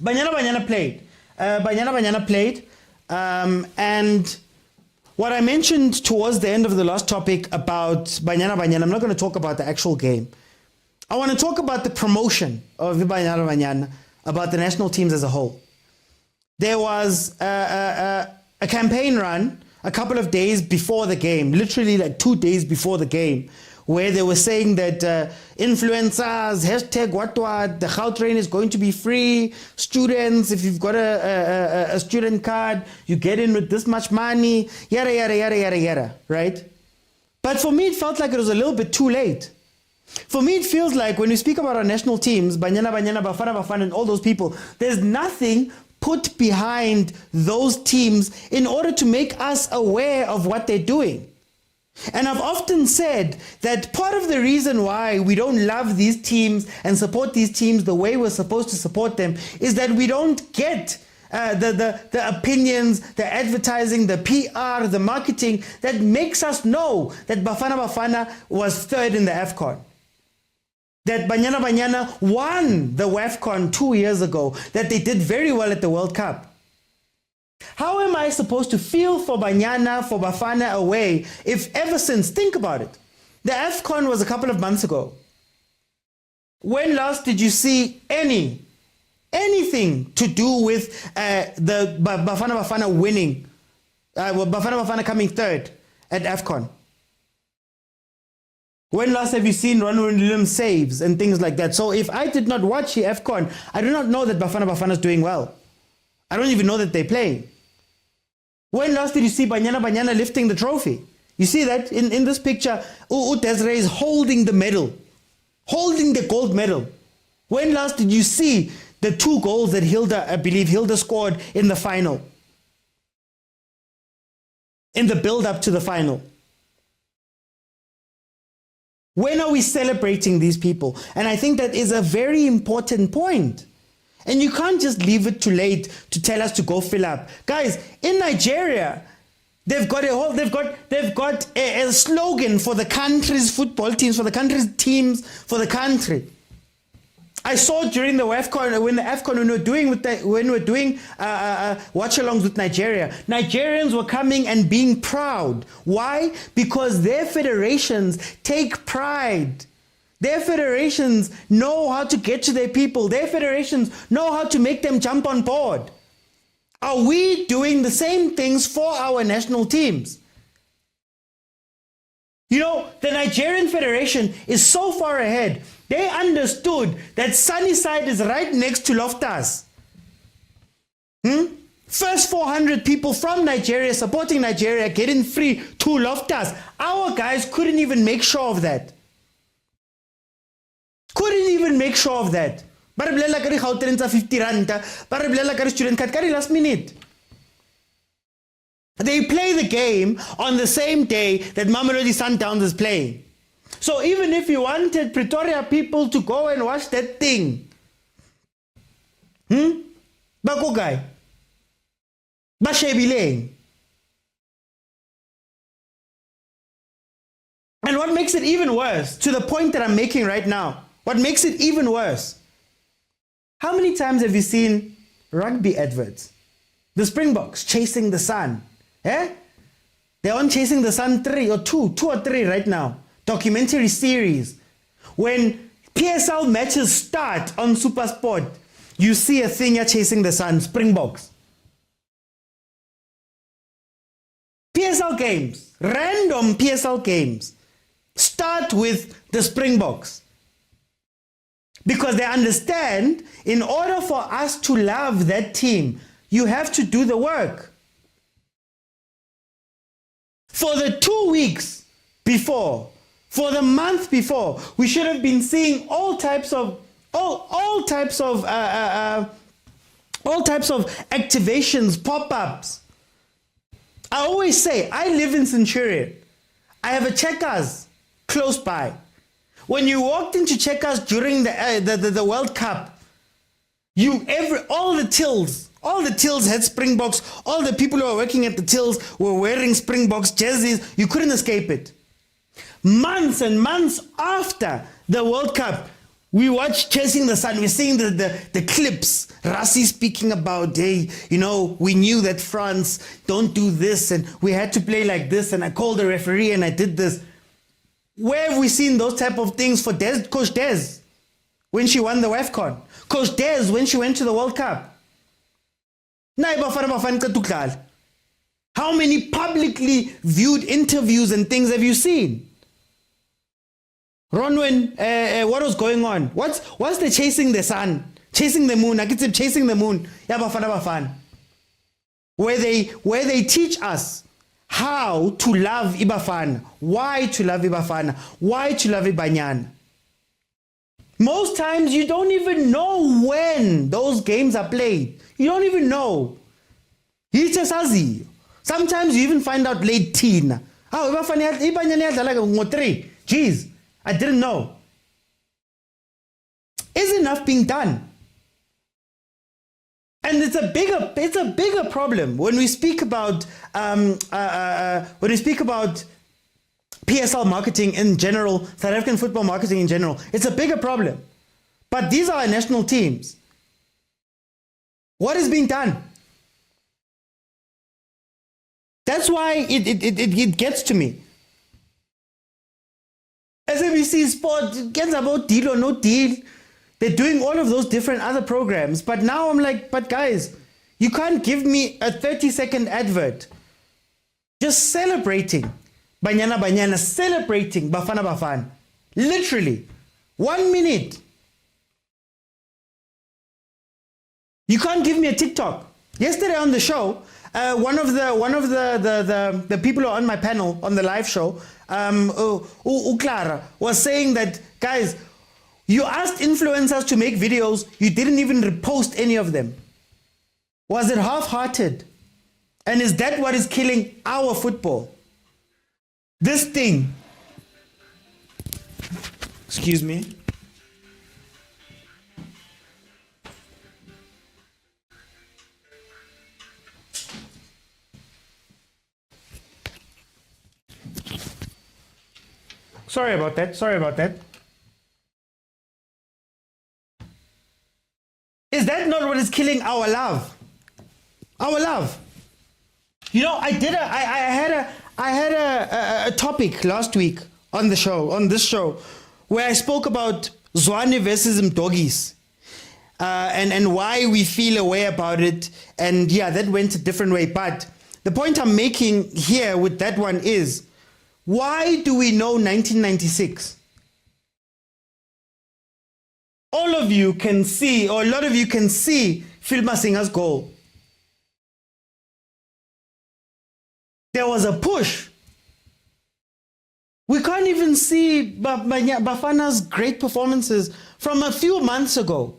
Banyana played. Banyana played. And what I mentioned towards the end of the last topic about Banyana, I'm not going to talk about the actual game. I want to talk about the promotion of Banyana, about the national teams as a whole. There was a campaign run a couple of days before the game, literally like 2 days before the game, where they were saying that influencers, hashtag what, the Gautrain is going to be free. Students, if you've got a student card, you get in with this much money, yada, right? But for me, it felt like it was a little bit too late. For me, it feels like when we speak about our national teams, Banyana, Bafana, and all those people, there's nothing put behind those teams in order to make us aware of what they're doing. And I've often said that part of the reason why we don't love these teams and support these teams the way we're supposed to support them is that we don't get the opinions, the advertising, the PR, the marketing that makes us know that Bafana was third in the AFCON. That Banyana won the WAFCON 2 years ago, that they did very well at the World Cup. How am I supposed to feel for Banyana, for Bafana away if ever since, think about it, the AFCON was a couple of months ago. When last did you see anything to do with the Bafana winning, Bafana coming third at AFCON? When last have you seen Ron Williams saves and things like that? So if I did not watch the AFCON, I do not know that Bafana is doing well. I don't even know that they play. When last did you see Banyana lifting the trophy? You see that in this picture, Desiree is holding the medal, holding the gold medal. When last did you see the 2 goals that Hilda scored in the final? In the build-up to the final. When are we celebrating these people? And I think that is a very important point. And you can't just leave it too late to tell us to go fill up. Guys, in Nigeria, they've got a slogan for the country's football teams, for the country's teams, for the country. I saw during the AFCON, when we were doing watch-alongs with Nigeria, Nigerians were coming and being proud. Why? Because their federations take pride. Their federations know how to get to their people. Their federations know how to make them jump on board. Are we doing the same things for our national teams? You know, the Nigerian Federation is so far ahead. They understood that Sunnyside is right next to Loftus. First 400 people from Nigeria supporting Nigeria getting free to Loftus. Our guys couldn't even make sure of that. Couldn't even make sure of that. But last minute. They play the game on the same day that Mamelodi Sundowns is playing. So even if you wanted Pretoria people to go and watch that thing, Bakogai, Bashebileng. And what makes it even worse, to the point that I'm making right now, what makes it even worse, how many times have you seen rugby adverts? The Springboks chasing the sun. They're on Chasing the Sun 2 or 3 right now. Documentary series. When PSL matches start on Supersport, you see a thing here, Chasing the Sun, Springboks. PSL games, random PSL games, start with the Springboks. Because they understand, in order for us to love that team, you have to do the work. For the 2 weeks before, for the month before, we should have been seeing all types of activations, pop-ups. I always say, I live in Centurion. I have a Checkers close by. When you walked into Checkers during the World Cup, all the tills had Springboks. All the people who were working at the tills were wearing Springboks jerseys. You couldn't escape it. Months and months after the World Cup, We watch Chasing the Sun. We're seeing the clips. Rassi speaking about, hey, you know, we knew that France don't do this and we had to play like this and I called the referee and I did this. Where have we seen those type of things for Coach Des when she won the WAFCON? Coach Des when she went to the World Cup? How many publicly viewed interviews and things have you seen? Ronwen, what was going on? What's the chasing the sun? Chasing the moon? I get chasing the moon. Yeah, bafana. Where they teach us how to love Ibafana. Why to love Ibafana? Why to love Ibanyana? Most times you don't even know when those games are played. You don't even know. Sometimes you even find out late teen. Oh, Ibanyana 3. Jeez. I didn't know. Is enough being done? And it's a bigger problem when we speak about PSL marketing in general, South African football marketing in general. It's a bigger problem. But these are our national teams. What is being done? That's why it gets to me. SABC Sport gets about deal or no deal. They're doing all of those different other programs. But now I'm like, but guys, you can't give me a 30-second advert just celebrating Banyana, celebrating Bafana. Literally. 1 minute. You can't give me a TikTok. Yesterday on the show, one of the people who are on my panel on the live show, Uklara, was saying that, guys, you asked influencers to make videos, you didn't even repost any of them. Was it half-hearted? And is that what is killing our football? This thing. Excuse me. Sorry about that. Is that not what is killing our love? Our love. You know, I had a topic last week on this show, where I spoke about Zwane versus Mdogis, and why we feel a way about it. And yeah, that went a different way. But the point I'm making here with that one is, why do we know 1996? All of you can see, or a lot of you can see, Phil Masinga's goal. There was a push. We can't even see Bafana's great performances from a few months ago.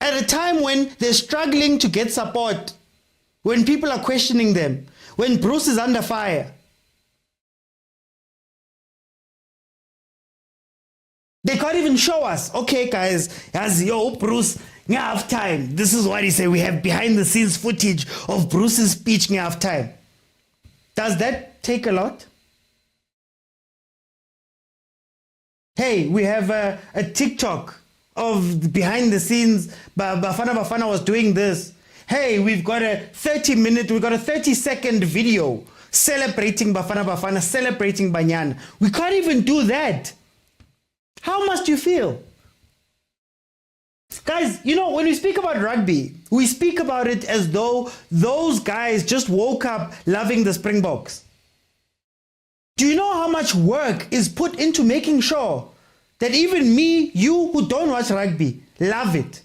At a time when they're struggling to get support, when people are questioning them, when Bruce is under fire. They can't even show us, okay guys, as yo, Bruce, half time. This is what he said. We have behind the scenes footage of Bruce's speech half time. Does that take a lot? Hey, we have a TikTok of behind the scenes. Bafana was doing this. Hey, we've got a 30-second video celebrating Bafana, celebrating Banyana. We can't even do that. How must you feel? Guys, you know, when we speak about rugby, we speak about it as though those guys just woke up loving the Springboks. Do you know how much work is put into making sure that even me, you who don't watch rugby, love it?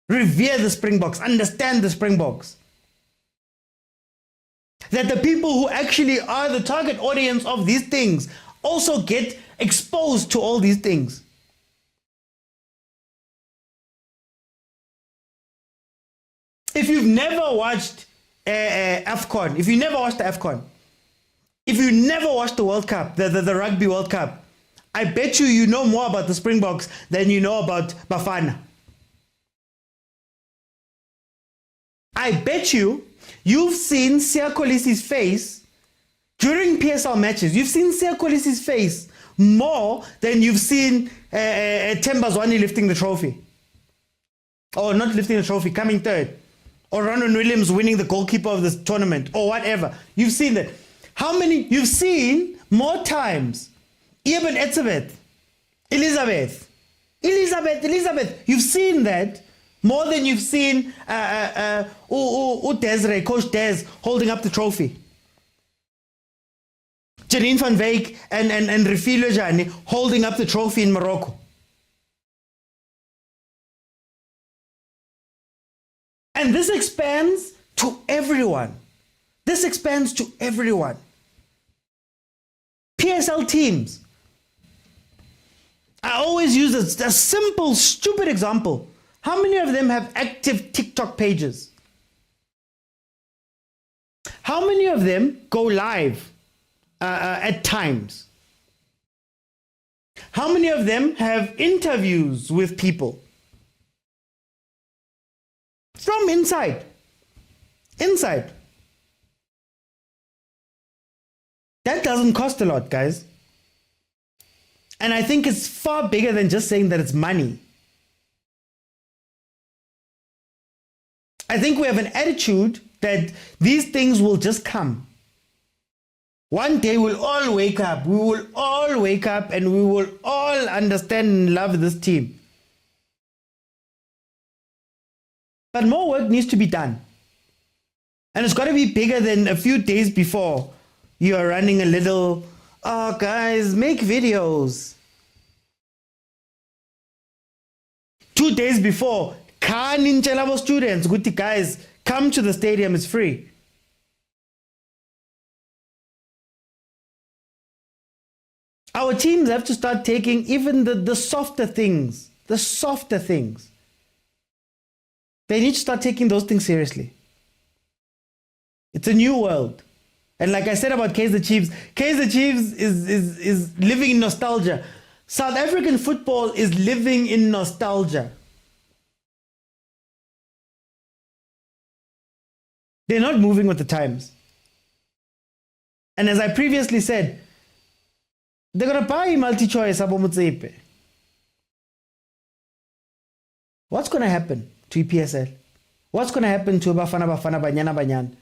Revere the Springboks, understand the Springboks. That the people who actually are the target audience of these things also get exposed to all these things. If you've never watched AFCON, if you never watched the AFCON, if you never watched the World Cup, the Rugby World Cup, I bet you know more about the Springboks than you know about Bafana. I bet you've seen Siya Kolisi's face during PSL matches. You've seen Siya Kolisi's face more than you've seen Tembazwani lifting the trophy. Or not lifting the trophy, coming third. Or Ronwen Williams winning the goalkeeper of this tournament, or whatever. You've seen that. How many? You've seen more times. Irvin Elizabeth. You've seen that more than you've seen Desiree, Coach Des, holding up the trophy. Janine van Wyk and Refilwe Jani holding up the trophy in Morocco. And this expands to everyone. This expands to everyone. PSL teams. I always use a simple, stupid example. How many of them have active TikTok pages? How many of them go live at times? How many of them have interviews with people? From inside. That doesn't cost a lot, guys. And I think it's far bigger than just saying that it's money. I think we have an attitude that these things will just come. One day we'll all wake up. We will all wake up and we will all understand and love this team. But more work needs to be done. And it's got to be bigger than a few days before you are running a little, oh guys, make videos. 2 days before, Ninjalabo students, good guys, come to the stadium, it's free. Our teams have to start taking even the softer things, They need to start taking those things seriously. It's a new world. And like I said about Kaizer Chiefs is living in nostalgia. South African football is living in nostalgia. They're not moving with the times. And as I previously said, they're going to buy multi-choice Pitso Motsepe. What's going to happen to EPSL? What's going to happen to bafana, banyana?